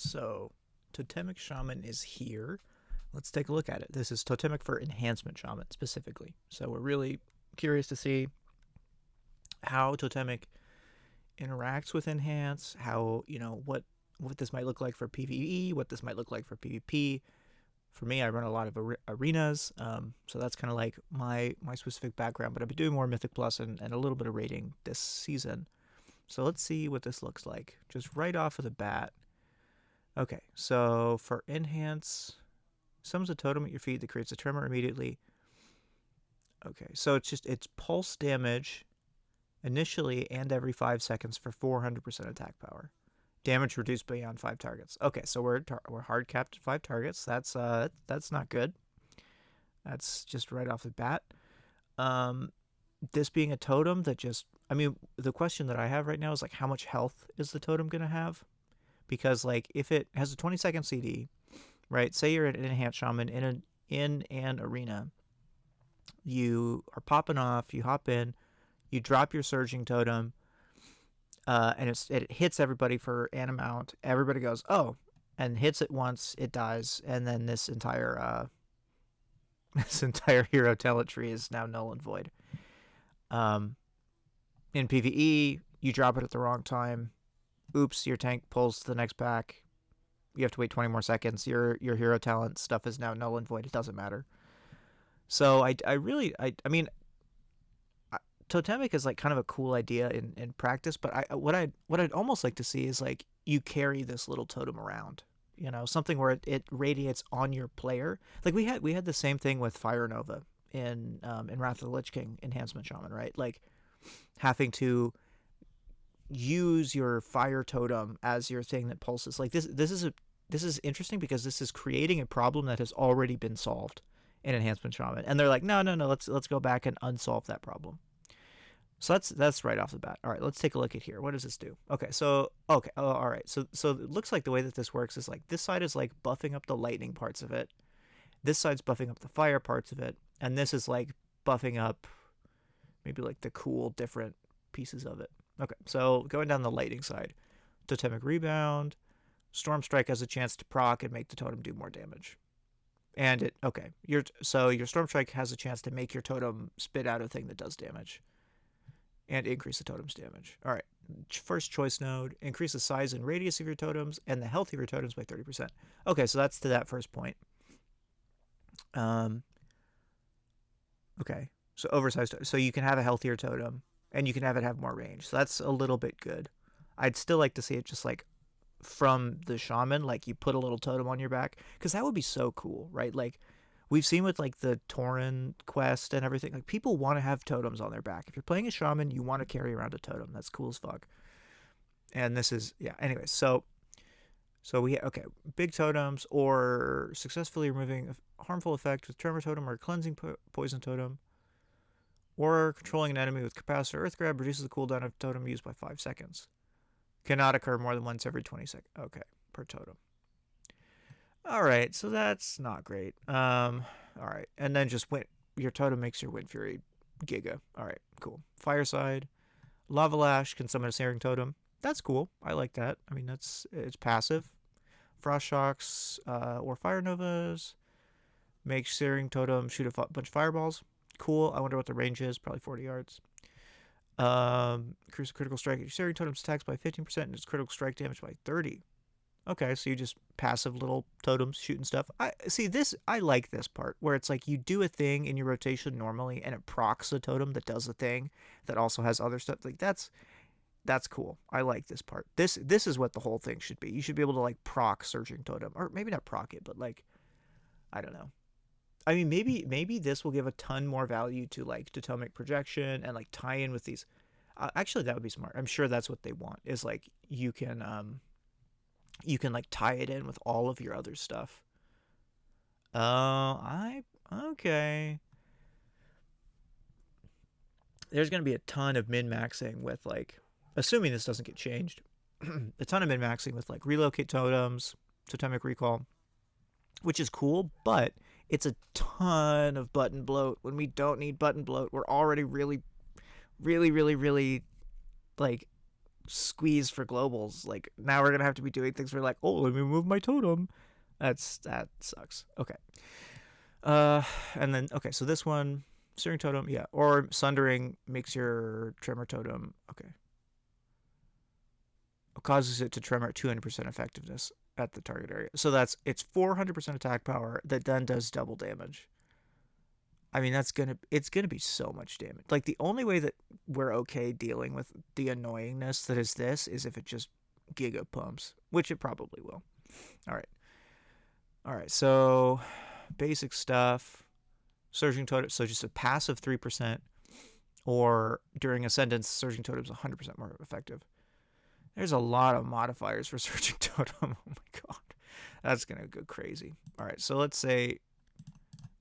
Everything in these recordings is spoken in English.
So, Totemic Shaman is here. Let's take a look at it. This is Totemic for Enhancement Shaman specifically. So we're really curious to see how Totemic interacts with Enhance, how, what this might look like for PvE, what this might look like for PvP. For me, I run a lot of arenas, so that's kind of like my specific background, but I've been doing more Mythic Plus and a little bit of raiding this season. So let's see what this looks like, just right off of the bat. Okay, so for Enhance, summons a totem at your feet that creates a tremor immediately. Okay, so it's pulse damage initially and every 5 seconds for 400% attack power. Damage reduced beyond 5 targets. Okay, so we're hard capped at 5 targets. That's not good. That's just right off the bat. This being a totem that the question that I have right now is like, how much health is the totem gonna have? Because like if it has a 20-second CD, right? Say you're an Enhanced Shaman in an arena, you are popping off, you hop in, you drop your Surging Totem, and it hits everybody for an amount. Everybody goes, oh, and hits it once, it dies, and then this entire hero talent tree is now null and void. In PvE, you drop it at the wrong time. Oops, your tank pulls to the next pack. You have to wait 20 more seconds. Your hero talent stuff is now null and void. It doesn't matter. So I mean, Totemic is like kind of a cool idea in practice, but what I'd almost like to see is like you carry this little totem around, something where it radiates on your player. Like we had the same thing with Fire Nova in Wrath of the Lich King Enhancement Shaman, right? Like having to use your fire totem as your thing that pulses. Like this is interesting because this is creating a problem that has already been solved in Enhancement Shaman, and they're like, no, let's go back and unsolve that problem. So that's right off the bat. All right, let's take a look at here. What does this do? Okay, all right. So it looks like the way that this works is like this side is like buffing up the lightning parts of it. This side's buffing up the fire parts of it, and this is like buffing up maybe like the cool different pieces of it. Okay, so going down the lightning side, Totemic Rebound, Storm Strike has a chance to proc and make the totem do more damage. And your Storm Strike has a chance to make your totem spit out a thing that does damage and increase the totem's damage. All right, first choice node, increase the size and radius of your totems and the health of your totems by 30%. Okay, so that's to that first point. Okay, so oversized. So you can have a healthier totem and you can have it have more range. So that's a little bit good. I'd still like to see it just like from the shaman, like you put a little totem on your back, because that would be so cool, right? Like we've seen with like the Tauren quest and everything, like people want to have totems on their back. If you're playing a shaman, you want to carry around a totem. That's cool as fuck. And this is, yeah, anyways, so big totems, or successfully removing a harmful effect with Tremor Totem or Cleansing Poison Totem, or controlling an enemy with Capacitor Earth Grab reduces the cooldown of totem used by 5 seconds. Cannot occur more than once every 20 seconds. Okay, per totem. All right, so that's not great. All right, and then just your totem makes your Wind Fury Giga. All right, cool. Fireside, Lava Lash can summon a Searing Totem. That's cool. I like that. I mean, it's passive. Frost Shocks or Fire Novas make Searing Totem shoot a bunch of fireballs. Cool. I wonder what the range is. Probably 40 yards. Increase critical strike at your Searing Totem's attacks by 15% and its critical strike damage by 30%. Okay, so you just passive little totems shooting stuff. I like this part where it's like you do a thing in your rotation normally and it procs a totem that does a thing that also has other stuff. Like that's cool. I like this part. This is what the whole thing should be. You should be able to like proc Surging Totem, or maybe not proc it, but like I don't know. I mean, maybe this will give a ton more value to like Totemic Projection and like tie in with these. Actually, that would be smart. I'm sure that's what they want. Is like you can like tie it in with all of your other stuff. Okay. There's gonna be a ton of min-maxing with like, assuming this doesn't get changed, a ton of min-maxing with like relocate totems, Totemic Recall, which is cool, but it's a ton of button bloat when we don't need button bloat. We're already really like squeeze for globals. Like now we're gonna have to be doing things where like, oh, let me move my totem. That sucks. Okay. Uh, and then okay, so this one, searing totem, yeah, or sundering makes your tremor totem okay. It causes it to tremor at 200% effectiveness at the target area. So it's 400% attack power that then does double damage. I mean, it's gonna be so much damage. Like the only way that we're okay dealing with the annoyingness that is this is if it just giga pumps, which it probably will. All right, all right. So basic stuff. Surging totem. So just a passive 3%, or during ascendance, surging totem is 100% more effective. There's a lot of modifiers for surging totem. Oh my god, that's gonna go crazy. All right, so let's say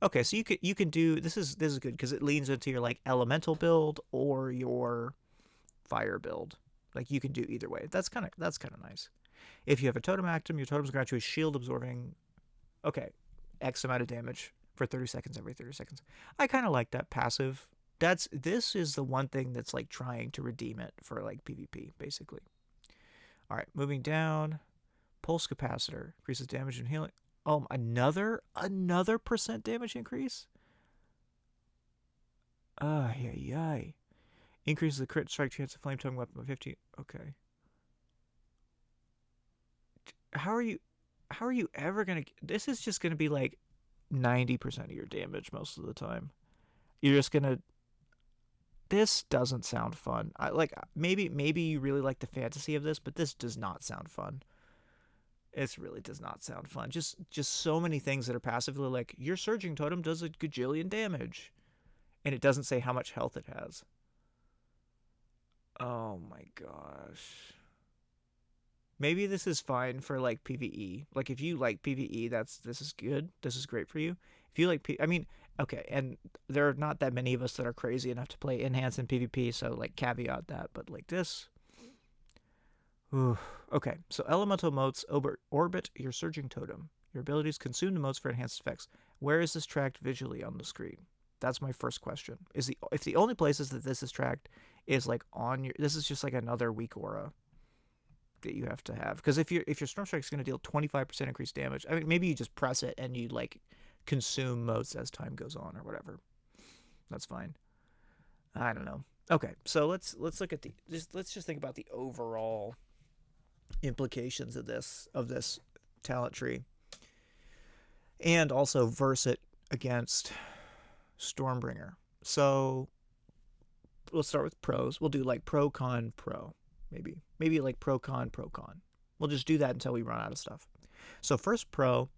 okay, so you can do this is good because it leans into your like elemental build or your fire build. Like you can do either way. That's kind of nice. If you have a totem actum, your totem's grant you a shield absorbing okay, X amount of damage for 30 seconds every 30 seconds. I kind of like that passive. This is the one thing that's like trying to redeem it for like PvP basically. All right, moving down. Pulse capacitor increases damage and healing. Oh, another percent damage increase. Yeah. Increases the crit strike chance of flame tongue weapon by 50. Okay. How are you? How are you ever gonna? This is just gonna be like 90% of your damage most of the time. You're just gonna. This doesn't sound fun. I like maybe you really like the fantasy of this, but this does not sound fun. It really does not sound fun. Just so many things that are passively like your surging totem does a gajillion damage, and it doesn't say how much health it has. Oh my gosh. Maybe this is fine for like PvE. Like if you like PvE, this is good. This is great for you. If you like I mean, okay, and there are not that many of us that are crazy enough to play enhance in PvP, so like caveat that, but like this. Ooh. Okay, so elemental motes orbit your surging totem. Your abilities consume the motes for enhanced effects. Where is this tracked visually on the screen? That's my first question. Is the if the only places that this is tracked is like on your this is just like another weak aura that you have to have, because if your storm strike is going to deal 25% increased damage, I mean maybe you just press it and you like consume motes as time goes on or whatever. That's fine. I don't know. Okay, so let's look at let's just think about the overall implications of this talent tree, and also verse it against Stormbringer. So let's start with pros. We'll do like pro con pro, maybe like pro con pro con. We'll just do that until we run out of stuff. So first pro,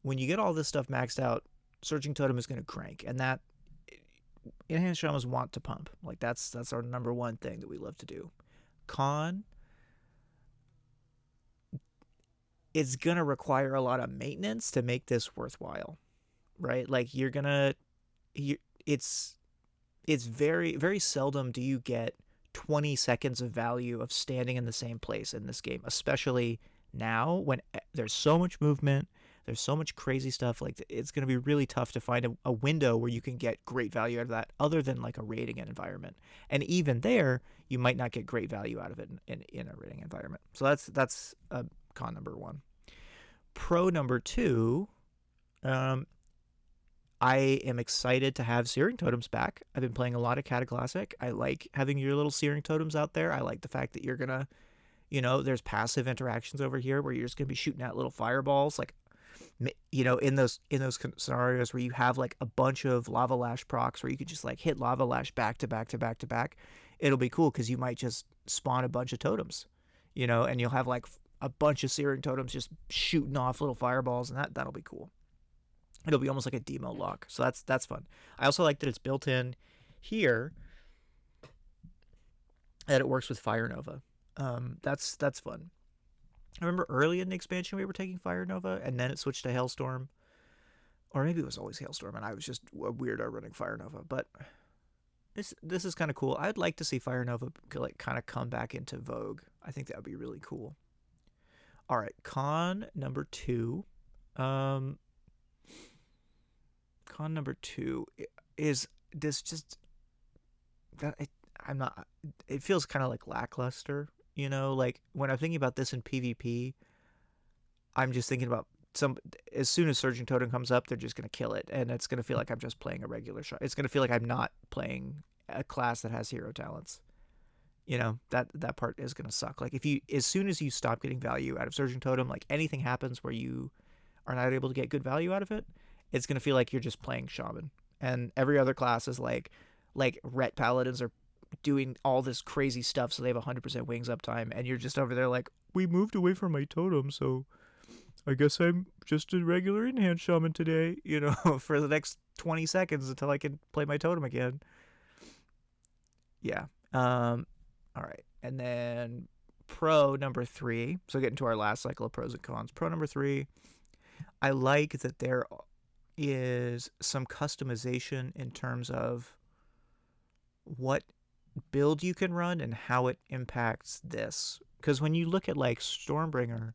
when you get all this stuff maxed out, Surging Totem is going to crank, and that Enhanced Shamans want to pump. Like that's our number one thing that we love to do. Con, it's going to require a lot of maintenance to make this worthwhile, right? Like it's very very seldom do you get 20 seconds of value of standing in the same place in this game, especially now when there's so much movement, there's so much crazy stuff. Like it's going to be really tough to find a window where you can get great value out of that other than like a raiding environment, and even there you might not get great value out of it in a raiding environment. So that's con number one. Pro number two, I am excited to have Searing Totems back. I've been playing a lot of Cataclassic. I like having your little Searing Totems out there. I like the fact that you're going to, there's passive interactions over here where you're just going to be shooting out little fireballs. Like, in those scenarios where you have like a bunch of Lava Lash procs where you could just like hit Lava Lash back to back to back to back, it'll be cool because you might just spawn a bunch of totems, and you'll have like a bunch of Searing Totems just shooting off little fireballs, and that'll be cool. It'll be almost like a demo lock, so that's fun. I also like that it's built in here, that it works with Fire Nova. That's fun. I remember early in the expansion we were taking Fire Nova, and then it switched to Hailstorm, or maybe it was always Hailstorm, and I was just a weirdo running Fire Nova. But this is kind of cool. I'd like to see Fire Nova like kind of come back into vogue. I think that would be really cool. All right, con number two. Con number two is this just that I'm not. It feels kind of like lackluster. You know, like when I'm thinking about this in PvP, I'm just thinking about some. As soon as Surging Totem comes up, they're just gonna kill it, and it's gonna feel like I'm just playing a regular shot. It's gonna feel like I'm not playing a class that has hero talents. You know, that part is gonna suck. Like if you, as soon as you stop getting value out of Surging Totem, like anything happens where you are not able to get good value out of it, it's gonna feel like you're just playing Shaman, and every other class is like Ret Paladins are doing all this crazy stuff, so they have 100% wings uptime, and you're just over there like, we moved away from my totem, so I guess I'm just a regular Enhanced Shaman today, you know, for the next 20 seconds until I can play my totem again. Yeah. All right. And then pro number 3. So getting to our last cycle of pros and cons. Pro number 3, I like that there is some customization in terms of what build you can run and how it impacts this. Because when you look at like Stormbringer,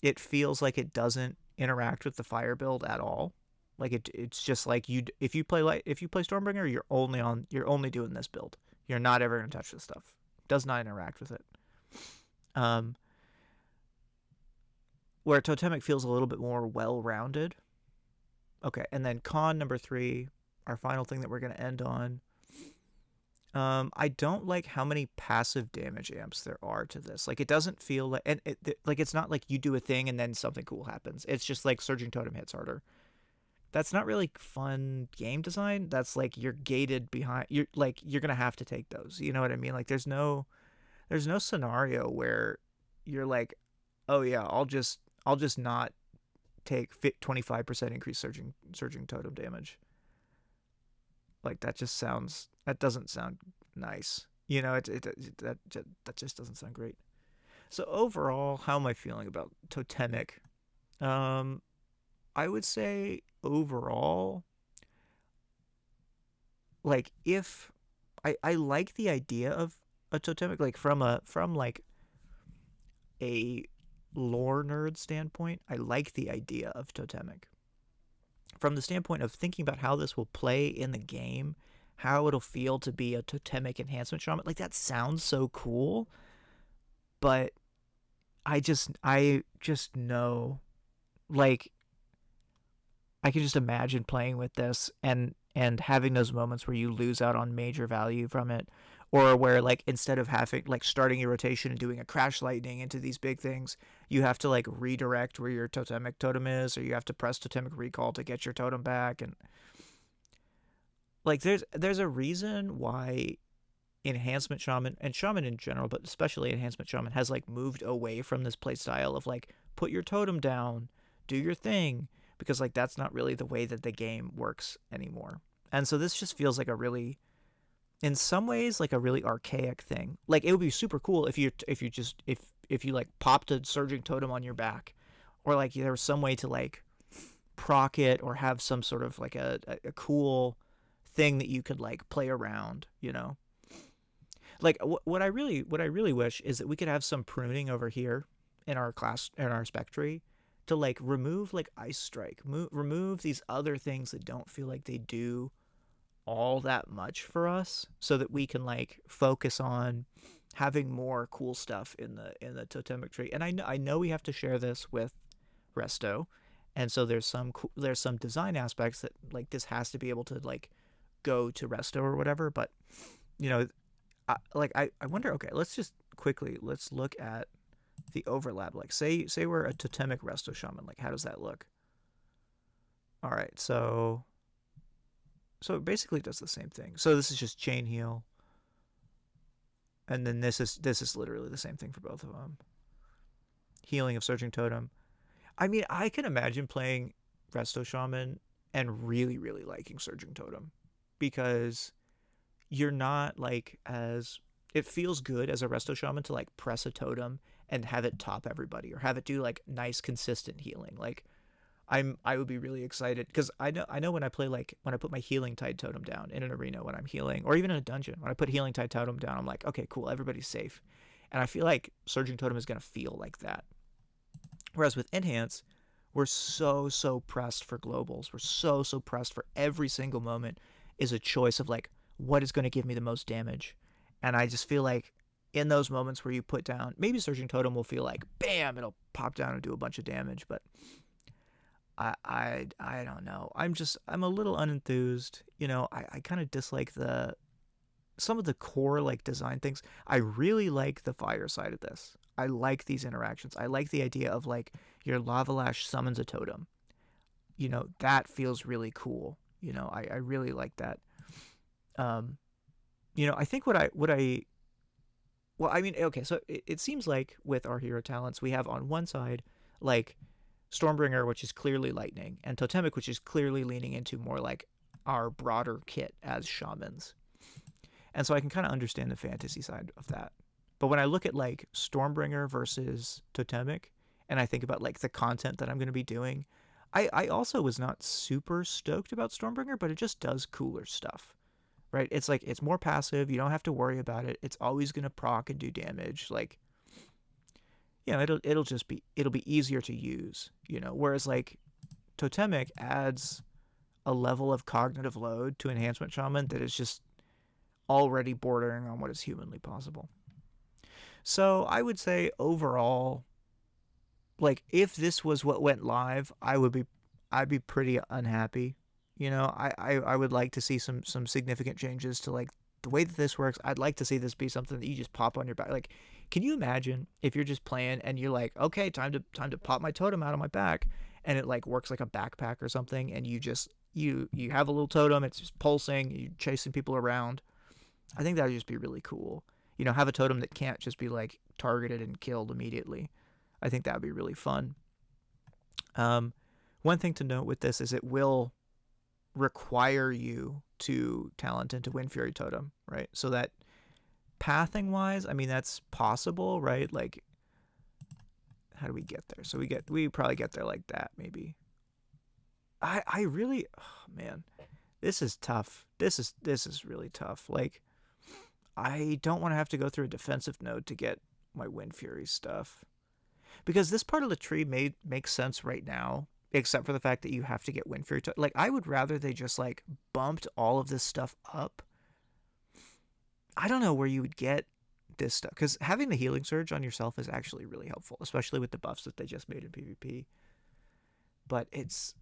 it feels like it doesn't interact with the fire build at all. Like it's just like if you play Stormbringer, you're only doing this build. You're not ever gonna touch this stuff. Does not interact with it. Um, where Totemic feels a little bit more well-rounded. Okay, and then con number 3, our final thing that we're gonna end on. I don't like how many passive damage amps there are to this. Like, it doesn't feel like, and like it's not like you do a thing and then something cool happens. It's just like Surging Totem hits harder. That's not really fun game design. That's like you're gated behind. You're gonna have to take those. You know what I mean? Like there's no scenario where you're like, oh yeah, I'll just not take 25% increased surging totem damage. Like that doesn't sound nice. You know, that just doesn't sound great. So overall, how am I feeling about Totemic? Um, I would say overall, like if I like the idea of a Totemic, like from like a lore nerd standpoint, I like the idea of Totemic. From the standpoint of thinking about how this will play in the game, how it'll feel to be a Totemic Enhancement Shaman, like that sounds so cool, but I just know, like I can just imagine playing with this and having those moments where you lose out on major value from it, or where like instead of having like starting your rotation and doing a crash lightning into these big things, you have to like redirect where your totemic totem is, or you have to press totemic recall to get your totem back. And like there's a reason why Enhancement Shaman and Shaman in general, but especially Enhancement Shaman, has like moved away from this playstyle of like put your totem down, do your thing, because like that's not really the way that the game works anymore. And so this just feels like a really, in some ways, like a really archaic thing. Like it would be super cool if you like popped a surging totem on your back, or like there was some way to like proc it or have some sort of like a cool thing that you could like play around, you know. Like what I really wish is that we could have some pruning over here in our class, in our spec tree, to like remove like ice strike, remove these other things that don't feel like they do all that much for us, so that we can like focus on having more cool stuff in the totemic tree. And I know we have to share this with Resto, and so there's some design aspects that like this has to be able to like go to Resto or whatever. But you know, I wonder. Okay, let's look at the overlap. Like say we're a totemic Resto Shaman. Like how does that look? All right, so it basically does the same thing. So this is just chain heal, and then this is literally the same thing for both of them. Healing of Surging Totem. I mean, I can imagine playing Resto Shaman and really liking Surging Totem, because you're not like as, it feels good as a Resto Shaman to like press a totem and have it top everybody, or have it do like nice consistent healing. Like I would be really excited, because I know when I play, like when I put my healing tide totem down in an arena when I'm healing, or even in a dungeon when I put healing tide totem down, I'm like, okay, cool, everybody's safe. And I feel like Surging Totem is gonna feel like that. Whereas with Enhance, we're so pressed for globals. We're so pressed for every single moment is a choice of like what is going to give me the most damage. And I just feel like in those moments where you put down, maybe Surging Totem will feel like, bam, it'll pop down and do a bunch of damage, but I don't know. I'm a little unenthused. I kind of dislike some of the core like design things. I really like the fire side of this. I like these interactions. I like the idea of like your lava lash summons a totem. That feels really cool. I really like that. Um, I think well, I mean, okay, so it seems like with our hero talents, we have on one side like Stormbringer, which is clearly lightning, and Totemic, which is clearly leaning into more like our broader kit as shamans. And so I can kind of understand the fantasy side of that. But when I look at like Stormbringer versus Totemic, and I think about like the content that I'm going to be doing, I also was not super stoked about Stormbringer, but it just does cooler stuff, right? It's like it's more passive. You don't have to worry about it. It's always going to proc and do damage. Like, it'll be easier to use, Whereas like Totemic adds a level of cognitive load to Enhancement Shaman that is just already bordering on what is humanly possible. So I would say overall, like if this was what went live, I'd be pretty unhappy. I would like to see some significant changes to like the way that this works. I'd like to see this be something that you just pop on your back. Like, can you imagine if you're just playing and you're like, okay, time to pop my totem out of my back, and it like works like a backpack or something, and you have a little totem, it's just pulsing, you're chasing people around. I think that would just be really cool. Have a totem that can't just be like targeted and killed immediately. I think that would be really fun. Um, One thing to note with this is it will require you to talent into Wind Fury Totem, right? So that pathing wise, I mean that's possible, right? Like, how do we get there? So we probably get there like that, maybe. I really, oh man, this is tough. This is really tough. Like, I don't want to have to go through a defensive node to get my Wind Fury stuff, because this part of the tree makes sense right now, except for the fact that you have to get Wind Fury. Like, I would rather they just like bumped all of this stuff up. I don't know where you would get this stuff, because having the Healing Surge on yourself is actually really helpful, especially with the buffs that they just made in PvP. But it's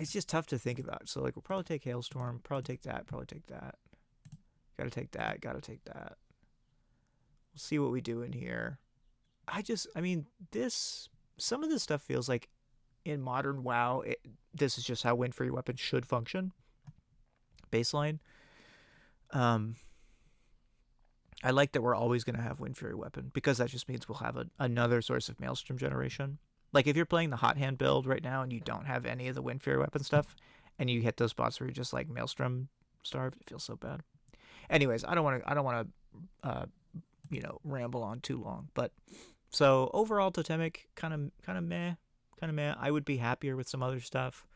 just tough to think about. So like we'll probably take Hailstorm, probably take that, probably take that. Gotta take that, gotta take that. We'll see what we do in here. I mean, some of this stuff feels like in modern WoW, this is just how Wind Fury weapons should function. Baseline. I like that we're always going to have Wind Fury weapon, because that just means we'll have another source of Maelstrom generation. Like if you're playing the Hot Hand build right now and you don't have any of the Wind Fury weapon stuff, and you hit those spots where you're just like Maelstrom starved, it feels so bad. Anyways, I don't want to ramble on too long, but so overall Totemic kind of meh, I would be happier with some other stuff.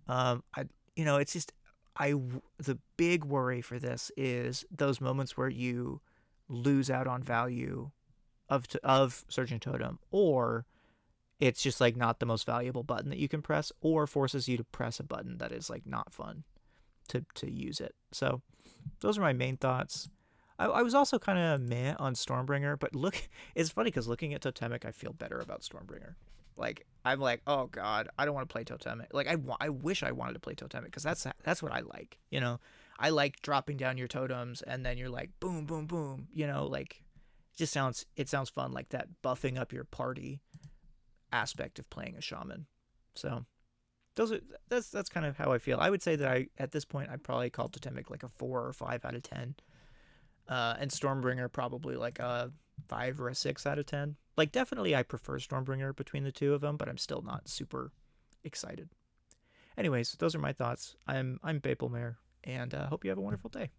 It's just the big worry for this is those moments where you lose out on value of Surging Totem, or it's just like not the most valuable button that you can press, or forces you to press a button that is like not fun to use it. So those are my main thoughts. I was also kind of meh on Stormbringer, but it's funny because looking at Totemic, I feel better about Stormbringer. Like, I'm like, oh god, I don't want to play Totemic. Like, I wish I wanted to play Totemic, because that's what I like. I like dropping down your totems and then you're like boom, boom, boom. Like, it sounds fun, like that buffing up your party aspect of playing a shaman. So that's kind of how I feel. I would say that at this point I'd probably call Totemic like a 4 or 5 out of 10. And Stormbringer probably like a 5 or a 6 out of 10. Like, definitely I prefer Stormbringer between the two of them, but I'm still not super excited. Anyways, those are my thoughts. I'm Bapelmare, and hope you have a wonderful day.